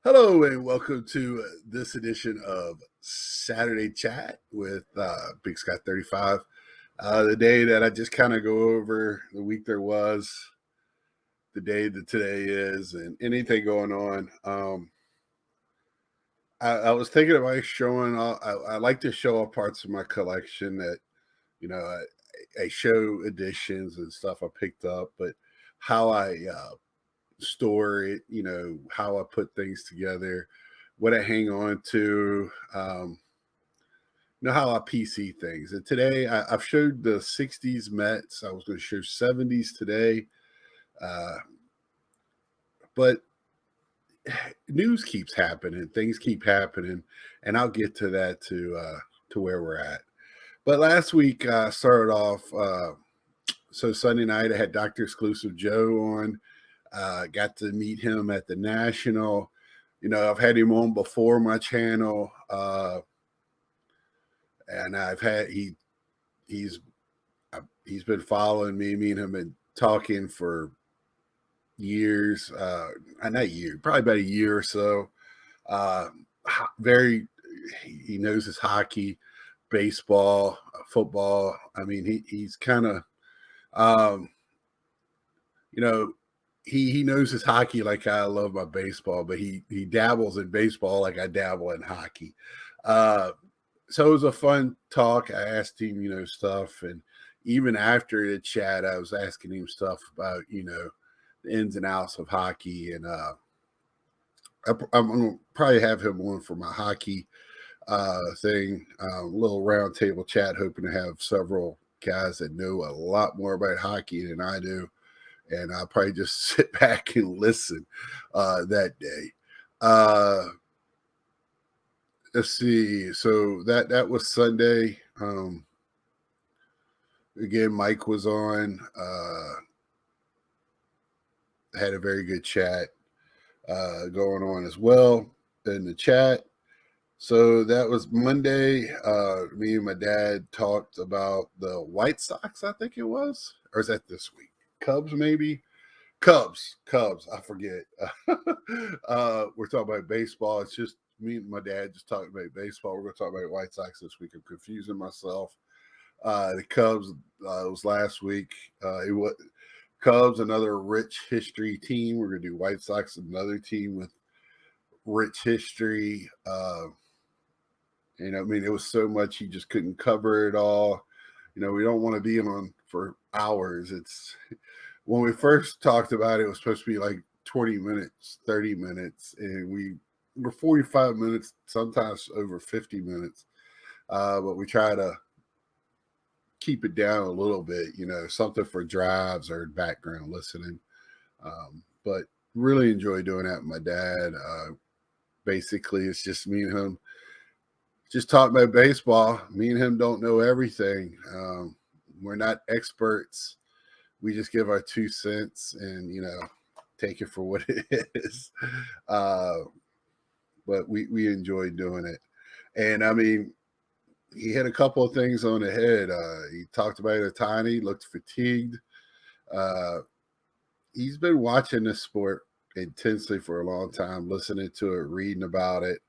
Hello and welcome to this edition of Saturday Chat with Big Scott 35. The day that I just kind of go over the week there was, the day that today is, and anything going on. I was thinking about showing all, I like to show off parts of my collection that, I show editions and stuff I picked up, but how I store it, how I put things together, what I hang on to, how I PC things. And today I've showed the 60s Mets. I was going to show 70s today. Uh, but news keeps happening, things keep happening, and I'll get to that to where we're at. But last week started off so Sunday night I had Dr. Exclusive Joe on. Got to meet him at the National. I've had him on before my channel, and he's been following me. Me and him been talking for years, not year, probably about a year or so. Very, he knows his hockey, baseball, football. I mean, he's kind of, um, you know, he knows his hockey like I love my baseball, but he dabbles in baseball like I dabble in hockey. Uh, so it was a fun talk. I asked him, stuff, and even after the chat, I was asking him stuff about, the ins and outs of hockey, and I'm gonna probably have him on for my hockey thing, little round table chat, hoping to have several guys that know a lot more about hockey than I do, and I'll probably just sit back and listen that day. Let's see. So that was Sunday. Again, Mike was on. Had a very good chat going on as well in the chat. So that was Monday. Me and my dad talked about the White Sox, I think it was. Or is that this week? Cubs, maybe? Cubs. I forget. We're talking about baseball. It's just me and my dad just talking about baseball. We're going to talk about White Sox this week. I'm confusing myself. The Cubs was last week. It was Cubs, another rich history team. We're going to do White Sox, another team with rich history. I mean, it was so much you just couldn't cover it all. We don't want to be on for hours. It's when we first talked about it, it was supposed to be like 20 minutes, 30 minutes, and we were 45 minutes, sometimes over 50 minutes. But we try to keep it down a little bit, something for drives or background listening. But really enjoy doing that with my dad. Basically, it's just me and him just talking about baseball. Me and him don't know everything. We're not experts. We just give our 2 cents and, take it for what it is. But we enjoy doing it. And I mean, he hit a couple of things on the head. He talked about Otani, looked fatigued. He's been watching this sport intensely for a long time, listening to it, reading about it.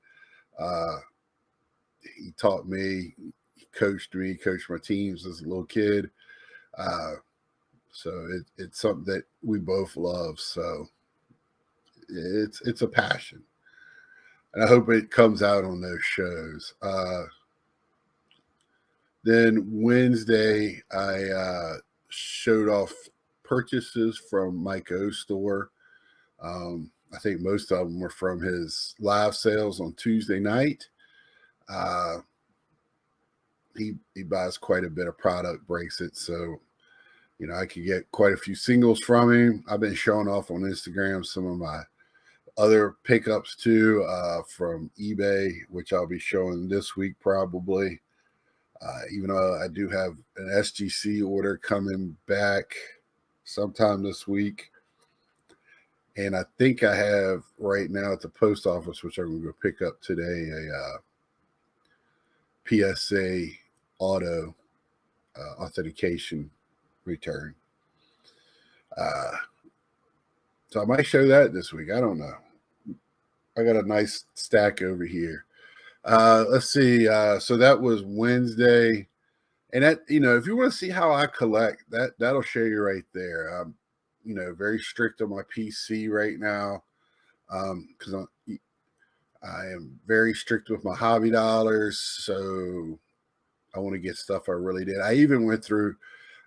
He taught me, he coached me, coached my teams as a little kid. So it's something that we both love. So it's a passion, and I hope it comes out on those shows. Then Wednesday, I showed off purchases from Mike O's store. I think most of them were from his live sales on Tuesday night. He buys quite a bit of product, breaks it, so I could get quite a few singles from him. I've been showing off on Instagram some of my other pickups too, from eBay, which I'll be showing this week probably. Even though I do have an SGC order coming back sometime this week. And I think I have right now at the post office, which I'm going to go pick up today, a PSA auto authentication return. So I might show that this week. I don't know. I got a nice stack over here. Let's see. So that was Wednesday. And that, if you want to see how I collect, that'll show you right there. I'm, very strict on my PC right now. Because I am very strict with my hobby dollars. So I want to get stuff I really did. I even went through,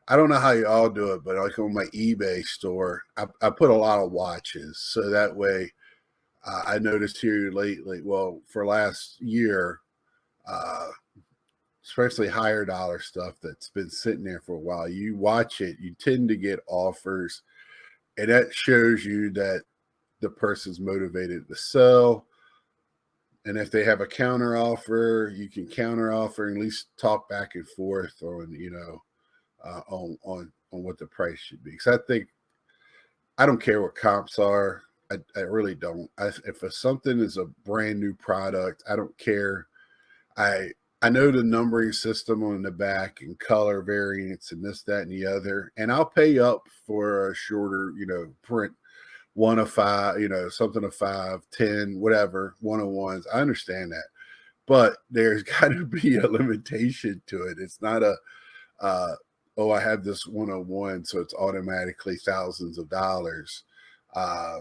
I don't know how you all do it, but like on my eBay store, I put a lot of watches. So that way, I noticed here lately, well, for last year, uh, especially higher dollar stuff that's been sitting there for a while, you watch it, you tend to get offers, and that shows you that the person's motivated to sell. And if they have a counter offer, you can counter offer and at least talk back and forth on, on what the price should be. Because I think I don't care what comps are. I really don't. If something is a brand new product, I don't care. I I know the numbering system on the back and color variants and this, that, and the other, and I'll pay up for a shorter, print, one of five, something of 5, 10, whatever, one of ones. I understand that, but there's got to be a limitation to it. It's not uh, oh, I have this 101, so it's automatically thousands of dollars. Uh,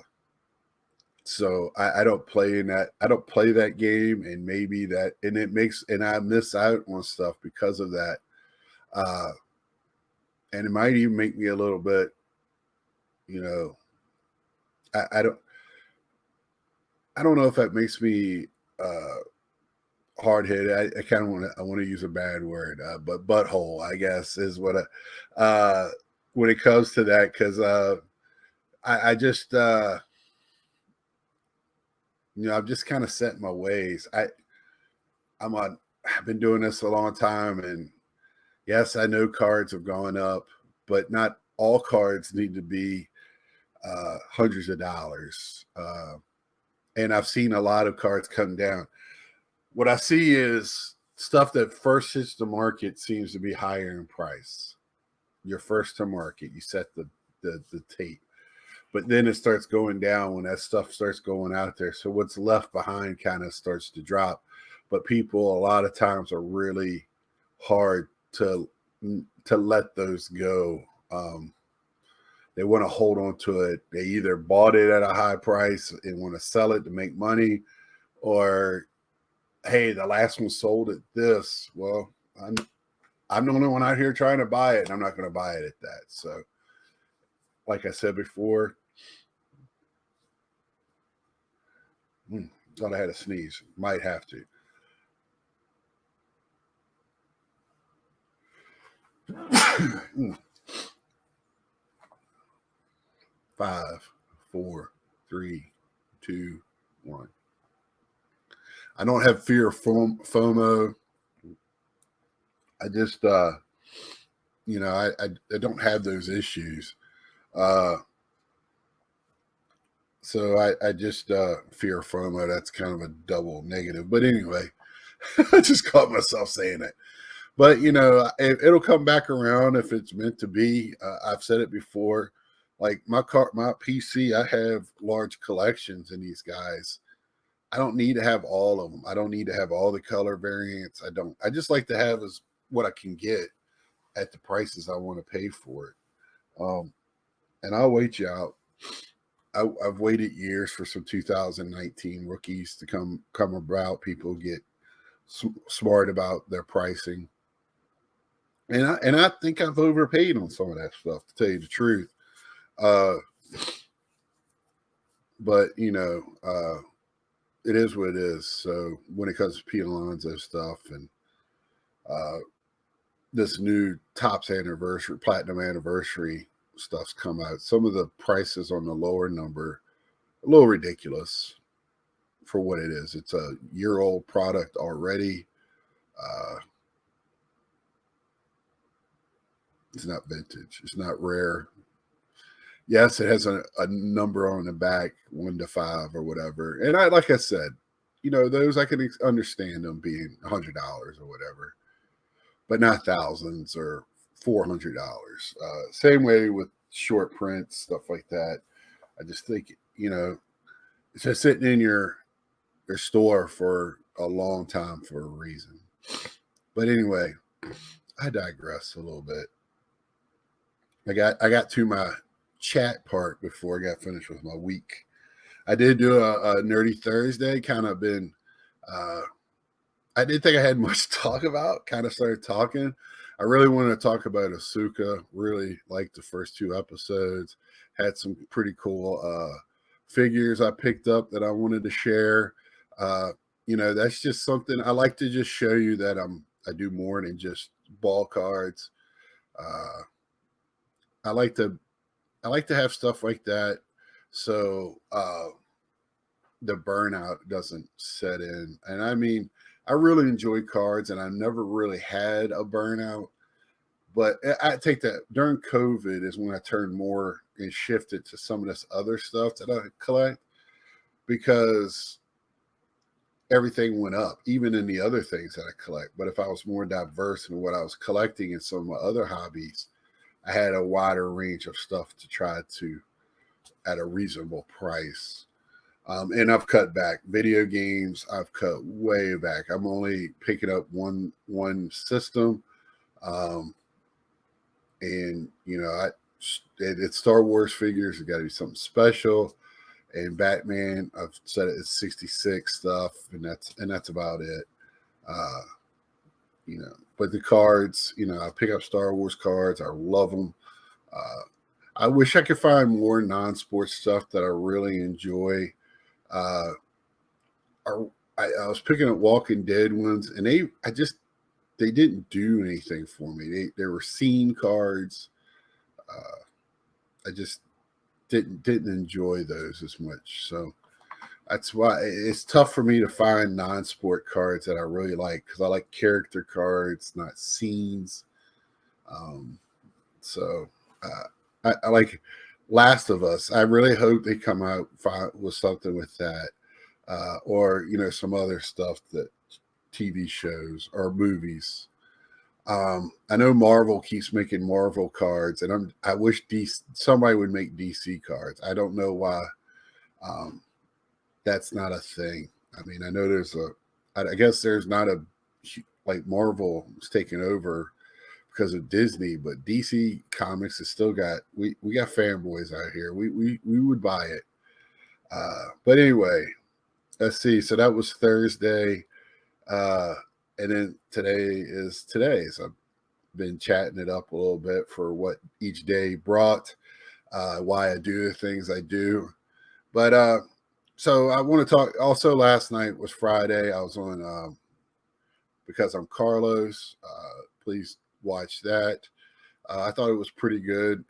so I don't play in that. I don't play that game, and maybe that, and I miss out on stuff because of that. Uh, and it might even make me a little bit, you know, I don't, I don't know if that makes me uh, hard headed. I kind of I want to use a bad word, but butthole, I guess, is what when it comes to that, because I just, I've just kind of set my ways. I've been doing this a long time, and yes, I know cards have gone up, but not all cards need to be hundreds of dollars. And I've seen a lot of cards come down. What I see is stuff that first hits the market seems to be higher in price. You're first to market, you set the tape, but then it starts going down when that stuff starts going out there. So what's left behind kind of starts to drop. But people a lot of times are really hard to let those go. They want to hold on to it. They either bought it at a high price and want to sell it to make money, or hey, the last one sold at this. Well, I'm the only one out here trying to buy it, and I'm not going to buy it at that. So, like I said before, thought I had a sneeze. Might have to. 5, 4, 3, 2, 1. I don't have fear of FOMO. I just, I don't have those issues. So I just fear FOMO. That's kind of a double negative. But anyway, I just caught myself saying it. But it'll come back around if it's meant to be. I've said it before. Like my PC, I have large collections in these guys. I don't need to have all of them. I don't need to have all the color variants. I don't. I just like to have is what I can get at the prices I want to pay for it. And I'll wait you out. I've waited years for some 2019 rookies to come about. People get smart about their pricing, and I think I've overpaid on some of that stuff, to tell you the truth. But it is what it is. So when it comes to Pete Alonso stuff and this new Topps anniversary, platinum anniversary stuff's come out, some of the prices on the lower number a little ridiculous for what it is. It's a year-old product already. It's not vintage. It's not rare. Yes, it has a number on the back, 1 to 5 or whatever. And like I said, those I can understand them being $100 or whatever, but not thousands or $400. Same way with short prints, stuff like that. I just think, it's just sitting in your store for a long time for a reason. But anyway, I digress a little bit. I got to my chat part before I got finished with my week. I did do a Nerdy Thursday, kind of been I didn't think I had much to talk about. Kind of started talking. I really wanted to talk about Asuka. Really liked the first 2 episodes. Had some pretty cool figures I picked up that I wanted to share. That's just something I like to just show you that I do more than just ball cards. I like to have stuff like that, so the burnout doesn't set in. And I mean, I really enjoy cards, and I never really had a burnout. But I take that during COVID is when I turned more and shifted to some of this other stuff that I collect, because everything went up, even in the other things that I collect. But if I was more diverse in what I was collecting in some of my other hobbies, I had a wider range of stuff to try to at a reasonable price. And I've cut back. Video games, I've cut way back. I'm only picking up one system. And it's Star Wars figures. It got to be something special. And Batman, I've said it's 66 stuff, and that's about it. But the cards, I pick up Star Wars cards. I love them. I wish I could find more non-sports stuff that I really enjoy. I was picking up Walking Dead ones, and they didn't do anything for me. They were scene cards. I just didn't enjoy those as much. So that's why it's tough for me to find non-sport cards that I really like, because I like character cards, not scenes. I like Last of Us. I really hope they come out with something with that, or some other stuff, that TV shows or movies. I know Marvel keeps making Marvel cards, and I wish somebody would make DC cards. I don't know why that's not a thing. I mean, I know I guess there's not like Marvel is taking over because of Disney, but DC Comics has still got we got fanboys out here. We would buy it. But anyway, let's see. So that was Thursday. And then today is today. So I've been chatting it up a little bit for what each day brought, why I do the things I do. But so I want to talk. Also, last night was Friday. I was on Because I'm Carlos. Please watch that. I thought it was pretty good.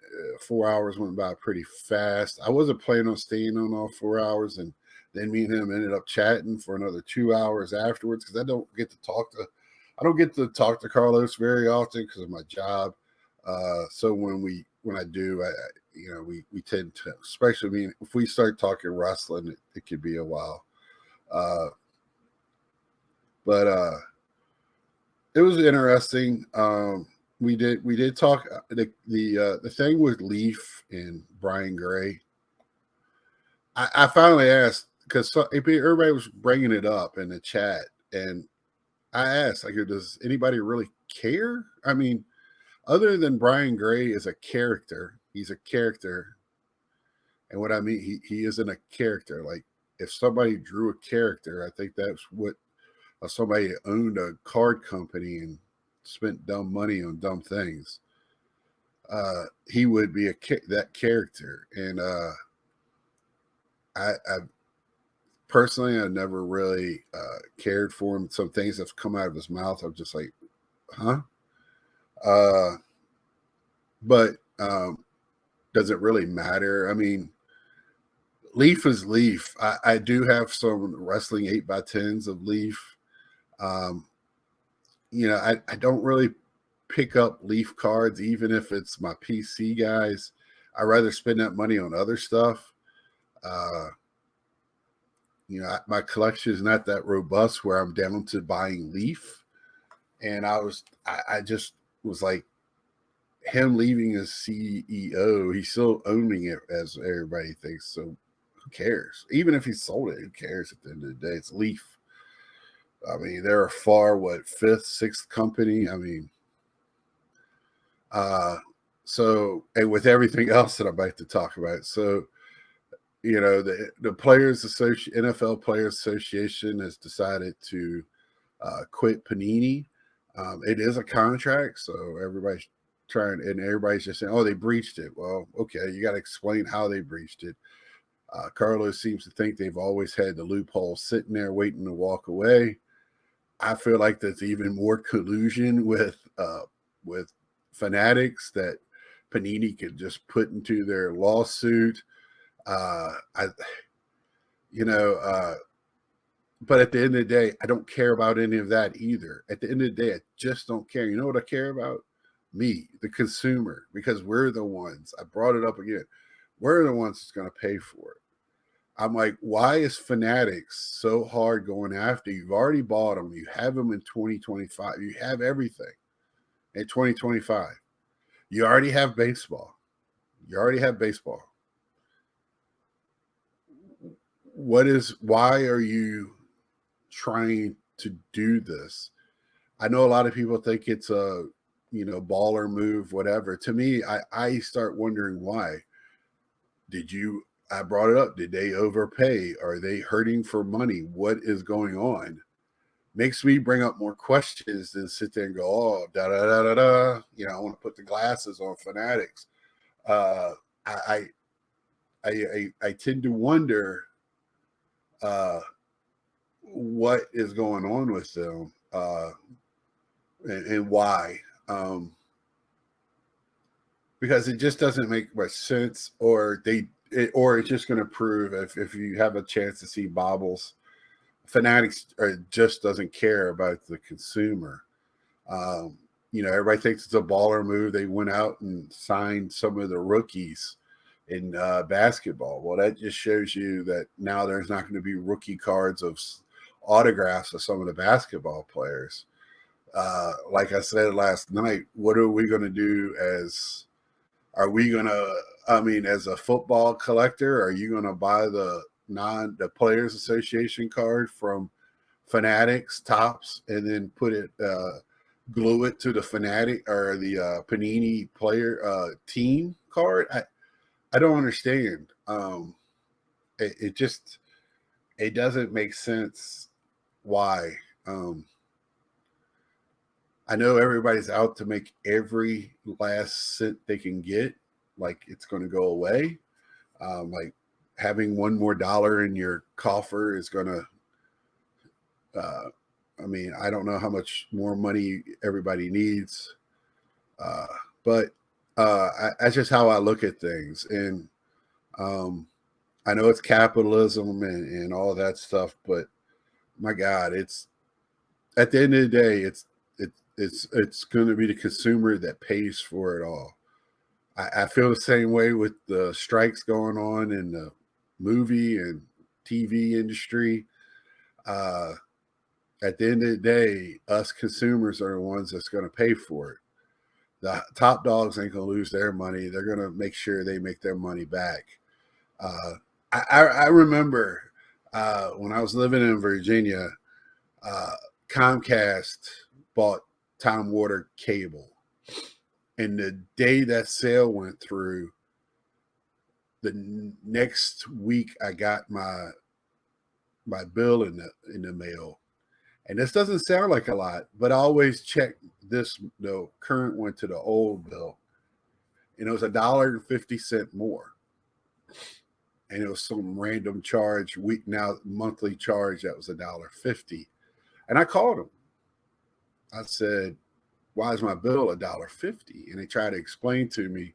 4 hours went by pretty fast. I wasn't planning on staying on all 4 hours, and then me and him ended up chatting for another 2 hours afterwards, because I don't get to talk to Carlos very often because of my job. So when I do, we tend to, especially if we start talking wrestling, it could be a while. But it was interesting. We did talk the thing with Leaf and Brian Gray. I finally asked, because everybody was bringing it up in the chat, and I asked, like, does anybody really care? I mean, other than Brian Gray is a character, he's a character, and what I mean, he isn't a character. Like, if somebody drew a character, I think that's what somebody owned a card company and spent dumb money on dumb things. He would be that character, and I personally, I never really cared for him. Some things have come out of his mouth, I'm just like, huh? But does it really matter? I mean, Leaf is Leaf. I do have some wrestling 8x10s of Leaf. I don't really pick up Leaf cards, even if it's my PC guys. I'd rather spend that money on other stuff. My collection is not that robust where I'm down to buying Leaf. And I just was like, him leaving as CEO, he's still owning it, as everybody thinks. So who cares? Even if he sold it, who cares at the end of the day? It's Leaf. I mean, they're a far, fifth, sixth company. I mean, so, and with everything else that I'm about to talk about. So, the Players Association, NFL Players Association has decided to quit Panini. It is a contract, so everybody's everybody's just saying, "Oh, they breached it." Well, okay, you got to explain how they breached it. Carlos seems to think they've always had the loophole sitting there waiting to walk away. I feel like there's even more collusion with Fanatics that Panini could just put into their lawsuit. I, you know, but at the end of the day, I don't care about any of that either. At the end of the day, I just don't care. You know what I care about? Me, the consumer, because we're the ones. I brought it up again. We're the ones that's going to pay for it. I'm like, why is Fanatics so hard going after you? You've already bought them. You have them in 2025. You have everything in 2025. You already have baseball. You already have baseball. Why are you trying to do this? I know a lot of people think it's a, baller move, whatever. To me, I start wondering why. I brought it up. Did they overpay? Are they hurting for money? What is going on? Makes me bring up more questions than sit there and go, oh, da da da da da. I want to put the glasses on Fanatics. Uh, I, I tend to wonder what is going on with them and why. Because it just doesn't make much sense, or it's just going to prove if you have a chance to see Bobbles, Fanatics just doesn't care about the consumer. Everybody thinks it's a baller move. They went out and signed some of the rookies in basketball. Well, that just shows you that now there's not going to be rookie cards of autographs of some of the basketball players. Like I said last night, what are we going to do are we going to, as a football collector, are you going to buy the Players Association card from Fanatics Tops and then glue it to the Fanatic or the Panini player team card? I don't understand. It doesn't make sense why. I know everybody's out to make every last cent they can get, like it's going to go away. Like having one more dollar in your coffer is going to, I don't know how much more money everybody needs, but that's just how I look at things. And I know it's capitalism and all of that stuff, but my God, it's at the end of the day, it's going to be the consumer that pays for it all. I feel the same way with the strikes going on in the movie and TV industry. At the end of the day, us consumers are the ones that's going to pay for it. The top dogs ain't going to lose their money. They're going to make sure they make their money back. I remember when I was living in Virginia, Comcast bought Time Warner Cable. And the day that sale went through, the next week I got my bill in the mail. And this doesn't sound like a lot, but I always check the current one to the old bill. And it was $1.50 more. And it was some random charge, monthly charge that was $1.50. And I called them. I said, why is my bill $1.50? And they tried to explain to me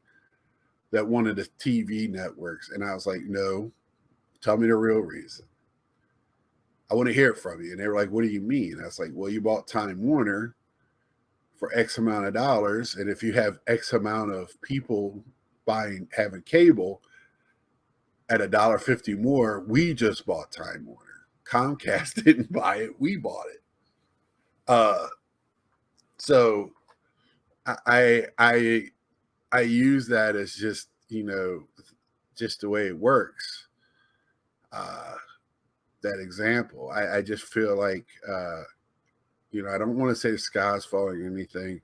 that one of the TV networks. And I was like, no, tell me the real reason. I want to hear it from you. And they were like, what do you mean? I was like, well, you bought Time Warner for X amount of dollars. And if you have X amount of people having cable at $1.50 more, we just bought Time Warner. Comcast didn't buy it. We bought it. So I use that as just, just the way it works. that example. I just feel like, I don't want to say the sky's falling or anything,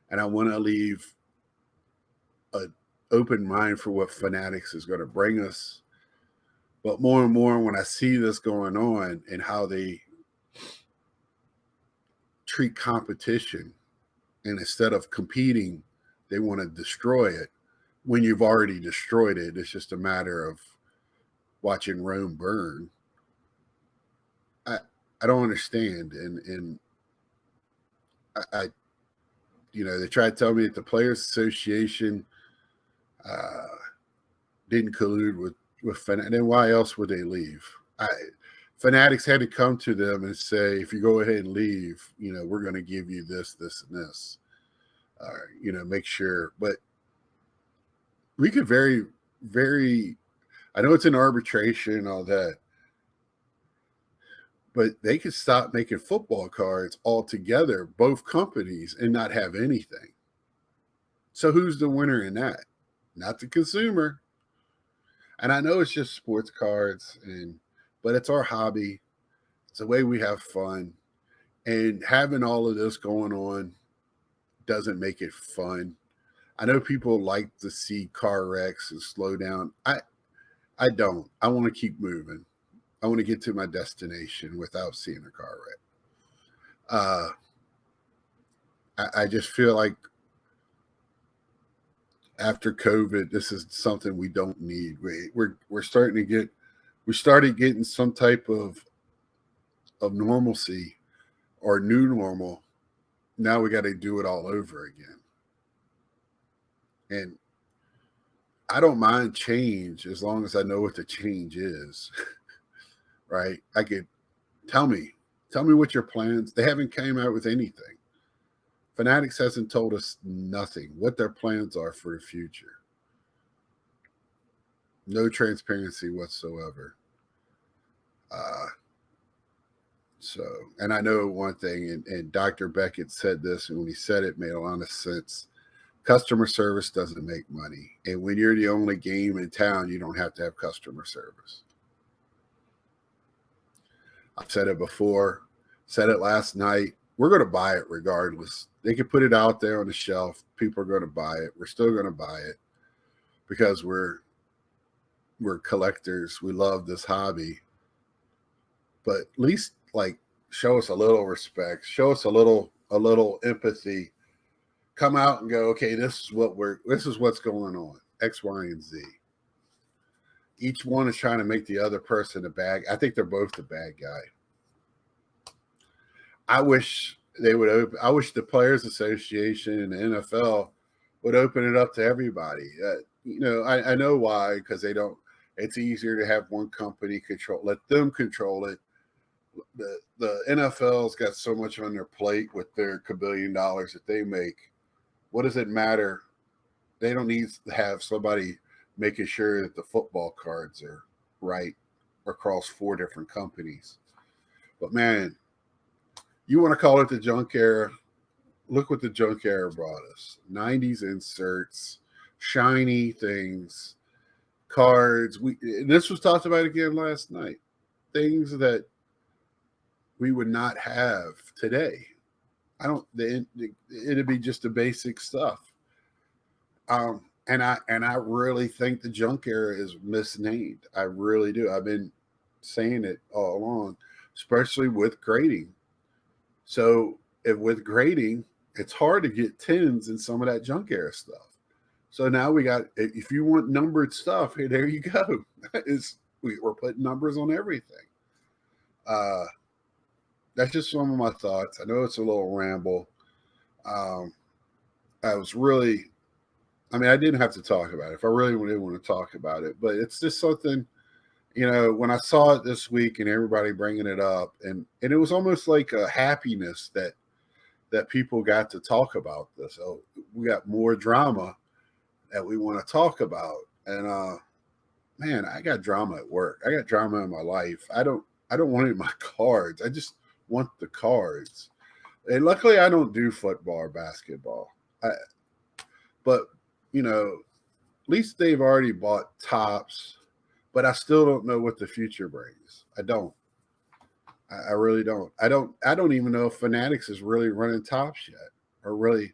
and I want to leave an open mind for what Fanatics is going to bring us. But more and more, when I see this going on and how they treat competition, and instead of competing, they want to destroy it. When you've already destroyed it, it's just a matter of watching Rome burn. I don't understand, and I they try to tell me that the Players Association didn't collude with Fanatics. Then why else would they leave? Fanatics had to come to them and say, if you go ahead and leave, we're going to give you this, this, and this. Make sure. But we could very, very, I know it's an arbitration and all that, but they could stop making football cards altogether, both companies, and not have anything. So who's the winner in that? Not the consumer. And I know it's just sports cards, but it's our hobby. It's the way we have fun. And having all of this going on doesn't make it fun. I know people like to see car wrecks and slow down. I don't. I want to keep moving. I want to get to my destination without seeing a car wreck. I just feel like after COVID, this is something we don't need. We started getting some type of normalcy or new normal. Now we got to do it all over again. And I don't mind change as long as I know what the change is. Right? I could tell me what your plans. They haven't came out with anything. Fanatics hasn't told us nothing, what their plans are for the future. No transparency whatsoever. And I know one thing, and Dr. Beckett said this, and when he said it made a lot of sense. Customer service doesn't make money. And when you're the only game in town, you don't have to have customer service. I've said it before, said it last night. We're going to buy it regardless. They can put it out there on the shelf. People are going to buy it. We're still going to buy it because we're collectors. We love this hobby. But at least show us a little respect. Show us a little empathy. Come out and go, okay, this is what's going on. X, Y, and Z. Each one is trying to make the other person a bad. I think they're both the bad guy. I wish they would I wish the Players Association and the NFL would open it up to everybody. I know why, because they don't. It's easier to have one company let them control it. The NFL's got so much on their plate with their $1 billion that they make. What does it matter? They don't need to have somebody making sure that the football cards are right across 4 different companies. But man, you want to call it the junk era? Look what the junk era brought us. 90s inserts, shiny things, cards. This was talked about again last night. Things that we would not have today. It'd be just the basic stuff. And I really think the junk era is misnamed. I really do. I've been saying it all along, especially with grading. So with grading, it's hard to get 10s in some of that junk era stuff. So now if you want numbered stuff, hey, there you go. We're putting numbers on everything. That's just some of my thoughts. I know it's a little ramble. I didn't have to talk about it if I really didn't want to talk about it, but it's just something, when I saw it this week and everybody bringing it up, and it was almost like a happiness that people got to talk about this. So we got more drama that we want to talk about. And man, I got drama at work. I got drama in my life. I don't want it in my cards. I just want the cards. And luckily I don't do football or basketball. But at least they've already bought Tops. but I still don't know what the future brings. I don't. I really don't. I don't even know if Fanatics is really running tops yet, or really,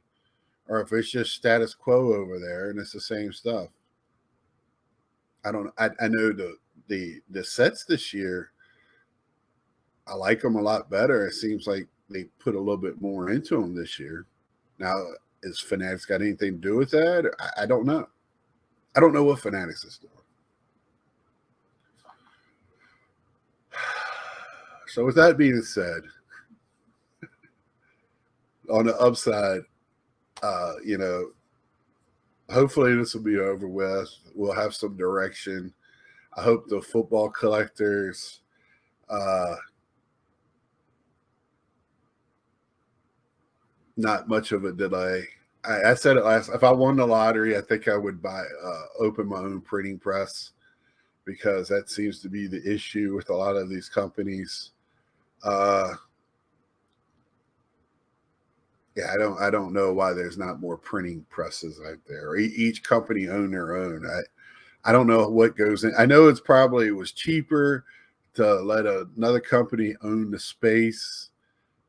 or if it's just status quo over there and it's the same stuff. I don't. I know the sets this year. I like them a lot better. It seems like they put a little bit more into them this year. Now, is Fanatics got anything to do with that? I don't know. I don't know what Fanatics is doing. So, with that being said, on the upside, you know, hopefully this will be over with. We'll have some direction. I hope the football collectors not much of a delay. I said it last. If I won the lottery, I think I would open my own printing press, because that seems to be the issue with a lot of these companies. Yeah, I don't know why there's not more printing presses out there. Each company own their own. I don't know what goes in. I know it was cheaper to let another company own the space,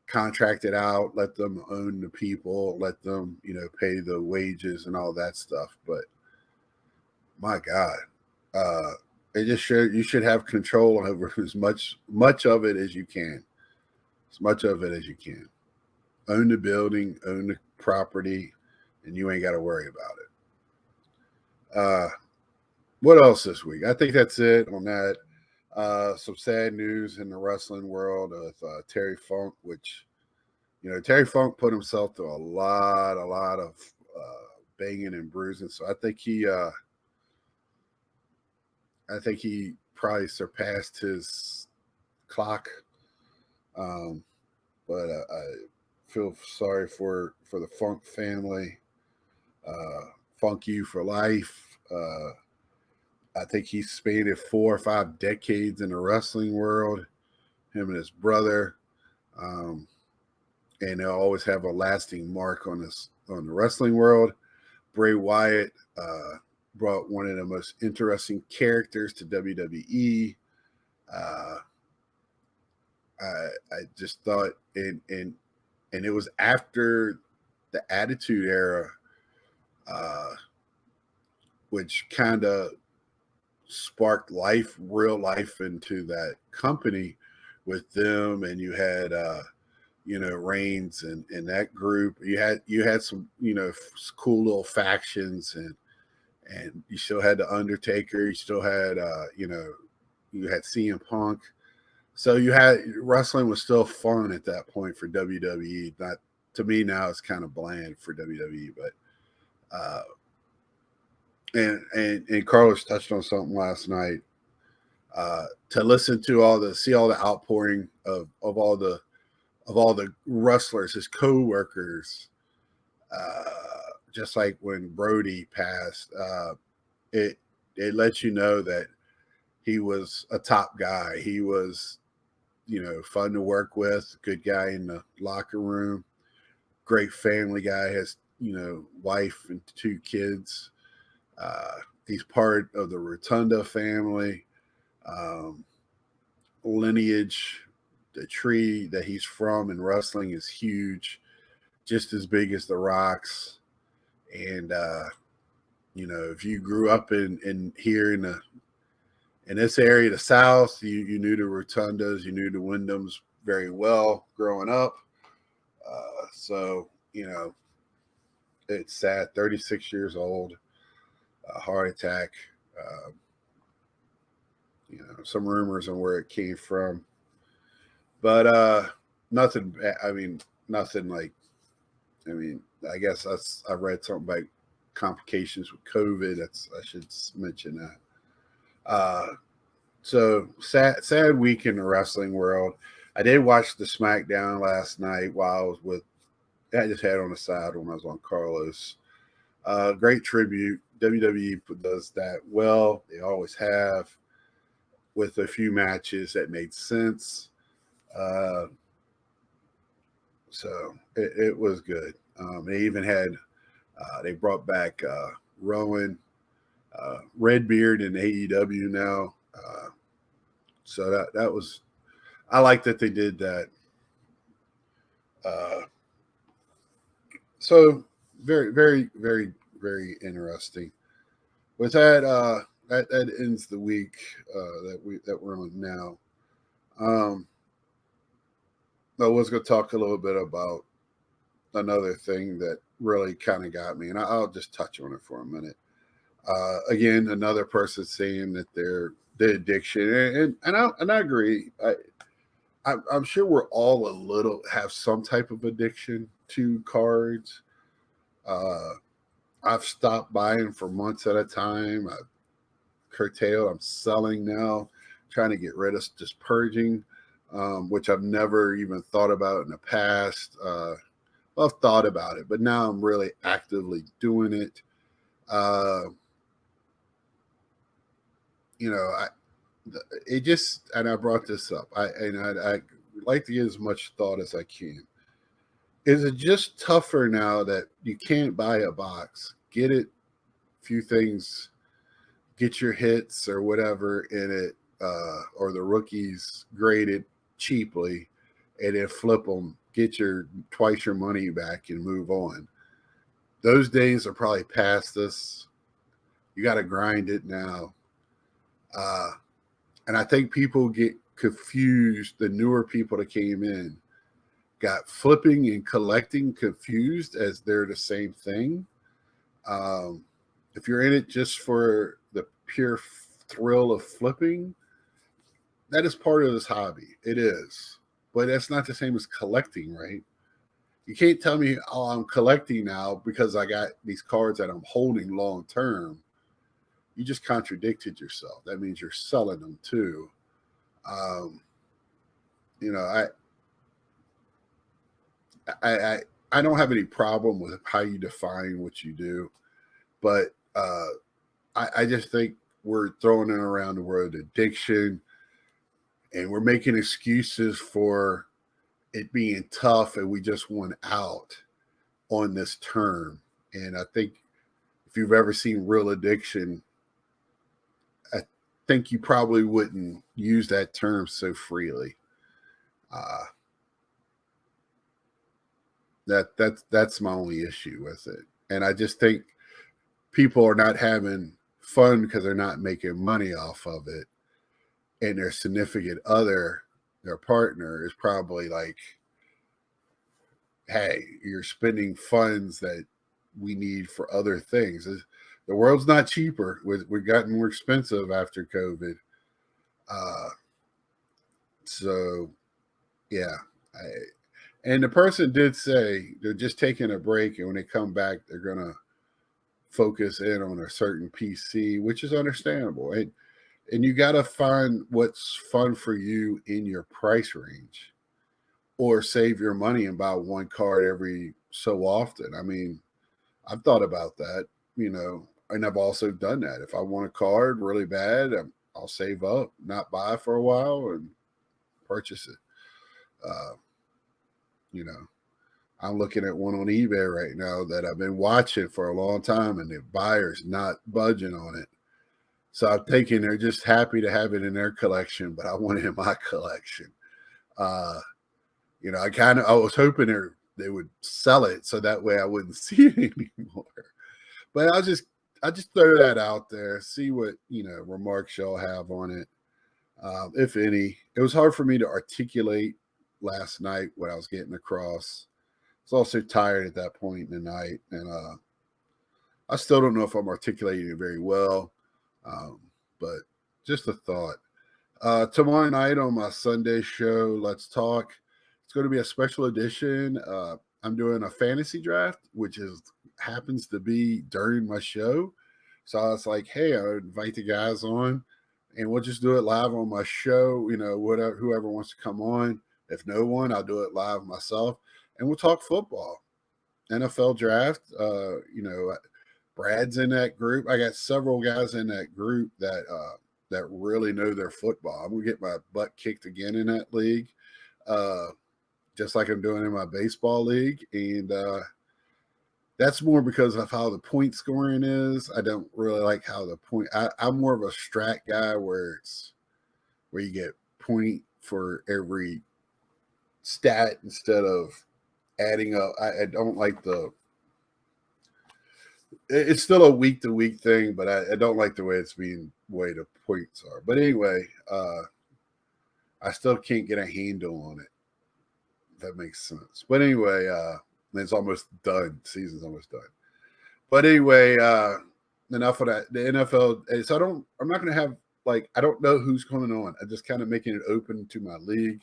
contract it out, let them own the people, let them, pay the wages and all that stuff. But my God, uh, it just you should have control over as much of it as you can, as much of it as you can. Own the building, own the property, and you ain't got to worry about it. What else this week? I think that's it on that. Some sad news in the wrestling world of Terry Funk, which, Terry Funk put himself through a lot of banging and bruising. So I think he probably surpassed his clock. But I feel sorry for the Funk family. Funk you for life. I think he spanned 4 or 5 decades in the wrestling world, him and his brother. And they'll always have a lasting mark on the wrestling world. Bray Wyatt brought one of the most interesting characters to WWE. I just thought, and it was after the Attitude Era, which kind of sparked real life into that company with them, and you had Reigns and that group. You had some cool little factions, and you still had the Undertaker. You still had you had CM Punk. So wrestling was still fun at that point for WWE. Not to me now, it's kind of bland for WWE, but and Carlos touched on something last night. To listen to see all the outpouring of all the wrestlers, his co-workers, just like when Brody passed, it lets you know that he was a top guy. He was, fun to work with, good guy in the locker room, great family guy, has, wife and 2 kids. He's part of the Rotunda family lineage. The tree that he's from in wrestling is huge, just as big as the Rocks. And if you grew up in here in this area, the South, you knew the Rotundas, you knew the Wyndhams very well growing up. So it's sad. 36 years old, heart attack. Some rumors on where it came from, but nothing. I mean, nothing like. I mean, I guess I read something about complications with COVID. I should mention that. So sad week in the wrestling world. I did watch the SmackDown last night while I was I just had it on the side when I was on Carlos. Great tribute. WWE does that well. They always have, with a few matches that made sense. So it was good. They even had they brought back Rowan Redbeard in AEW now. So that was, I like that they did that. Uh, so very, very, very, very interesting. With that, that ends the week that we're on now. I was going to talk a little bit about another thing that really kind of got me, and I'll just touch on it for a minute. Again, another person saying that the addiction, and I agree. I'm sure we're all a little have some type of addiction to cards. Uh, I've stopped buying for months at a time. I've curtailed. I'm selling now, trying to get rid of, just purging, which I've never even thought about in the past. I've thought about it, but now I'm really actively doing it. Uh, you know, it just, and I brought this up. I like to give as much thought as I can. Is it just tougher now that you can't buy a box, get it, few things, get your hits or whatever in it, or the rookies graded cheaply, and then flip them, get your twice your money back, and move on? Those days are probably past us. You got to grind it now. Uh, and I think people get confused. The newer people that came in got flipping and collecting confused as they're the same thing. Um, if you're in it just for the pure thrill of flipping, that is part of this hobby. It is. But that's not the same as collecting, right? You can't tell me, oh, I'm collecting now because I got these cards that I'm holding long term. You just contradicted yourself. That means you're selling them too. Um, you know, I, I, I don't have any problem with how you define what you do, but I just think we're throwing it around the word addiction, and we're making excuses for it being tough, and we just want out on this term. And I think if you've ever seen real addiction, I think you probably wouldn't use that term so freely. Uh, that's my only issue with it. And I just think people are not having fun because they're not making money off of it, and their significant other, their partner, is probably like, hey, you're spending funds that we need for other things. The world's not cheaper. We've gotten more expensive after COVID. Uh, so, yeah. And the person did say they're just taking a break, and when they come back, they're going to focus in on a certain PC, which is understandable. And you got to find what's fun for you in your price range, or save your money and buy one card every so often. I mean, I've thought about that, and I've also done that. If I want a card really bad, I'll save up, not buy for a while, and purchase it. Uh, you know, I'm looking at one on eBay right now that I've been watching for a long time, and the buyer's not budging on it. So I'm thinking they're just happy to have it in their collection, but I want it in my collection. Uh, I was hoping they would sell it so that way I wouldn't see it anymore. But I just throw that out there, see what remarks y'all have on it, if any. It was hard for me to articulate last night what I was getting across. I was also tired at that point in the night, and I still don't know if I'm articulating it very well, but just a thought. Tomorrow night on my Sunday show, Let's Talk, it's going to be a special edition. I'm doing a fantasy draft, which happens to be during my show. So I was like, hey, I invite the guys on, and we'll just do it live on my show. Whatever, whoever wants to come on. If no one, I'll do it live myself, and we'll talk football, NFL draft. Brad's in that group. I got several guys in that group that really know their football. I'm gonna get my butt kicked again in that league, uh, just like I'm doing in my baseball league, and that's more because of how the point scoring is. I don't really like how the point. I'm more of a strat guy where it's where you get point for every stat instead of adding up. I don't like it's still a week to week thing, but I don't like the way it's being way the points are. But anyway, I still can't get a handle on it. If that makes sense. But anyway, it's almost done. Season's almost done. But anyway, enough of that. The NFL. So I'm not going to have I don't know who's coming on. I'm just kind of making it open to my league.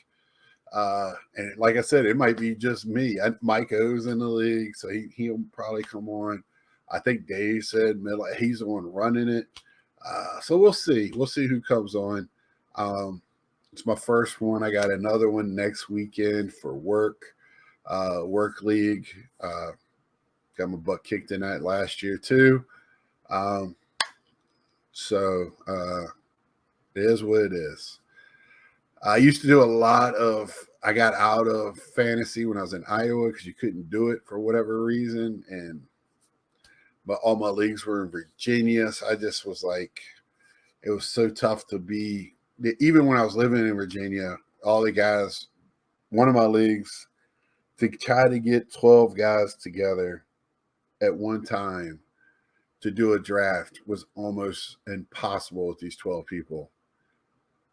And like I said, it might be just me. Mike O's in the league, so he'll probably come on. I think Dave said he's the one running it. So we'll see. We'll see who comes on. It's my first one. I got another one next weekend for work league. Got my butt kicked in that last year too. So it is what it is. I used to do a lot of. I got out of fantasy when I was in Iowa because you couldn't do it for whatever reason, but all my leagues were in Virginia. So I just was like, it was so tough to be. Even when I was living in Virginia, all the guys, one of my leagues, to try to get 12 guys together at one time to do a draft was almost impossible with these 12 people.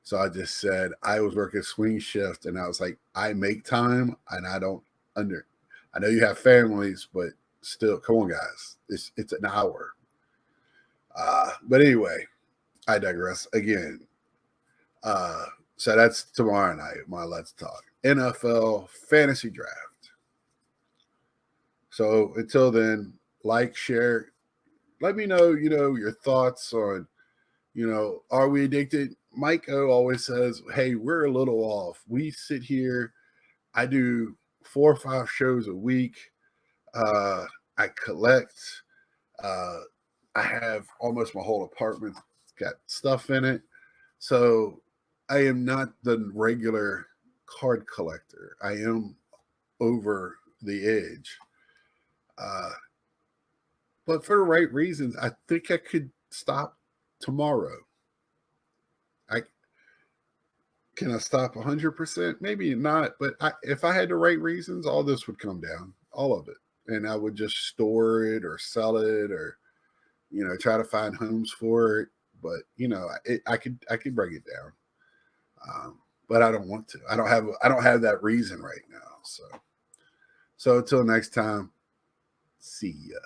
So I just said, I was working swing shift, and I was like, I make time, and I don't I know you have families, but still, come on, guys. It's an hour. But anyway, I digress again. So that's tomorrow night, my Let's Talk NFL Fantasy Draft. So until then, share. Let me know, your thoughts on, are we addicted? Mike O always says, hey, we're a little off. We sit here. I do 4 or 5 shows a week. I collect. I have almost my whole apartment got stuff in it. So I am not the regular card collector. I am over the edge. But for the right reasons, I think I could stop tomorrow. Can I stop 100%? Maybe not, but if I had the right reasons, all this would come down, all of it, and I would just store it or sell it or, try to find homes for it. But I could break it down, but I don't want to. I don't have that reason right now. So until next time, see ya.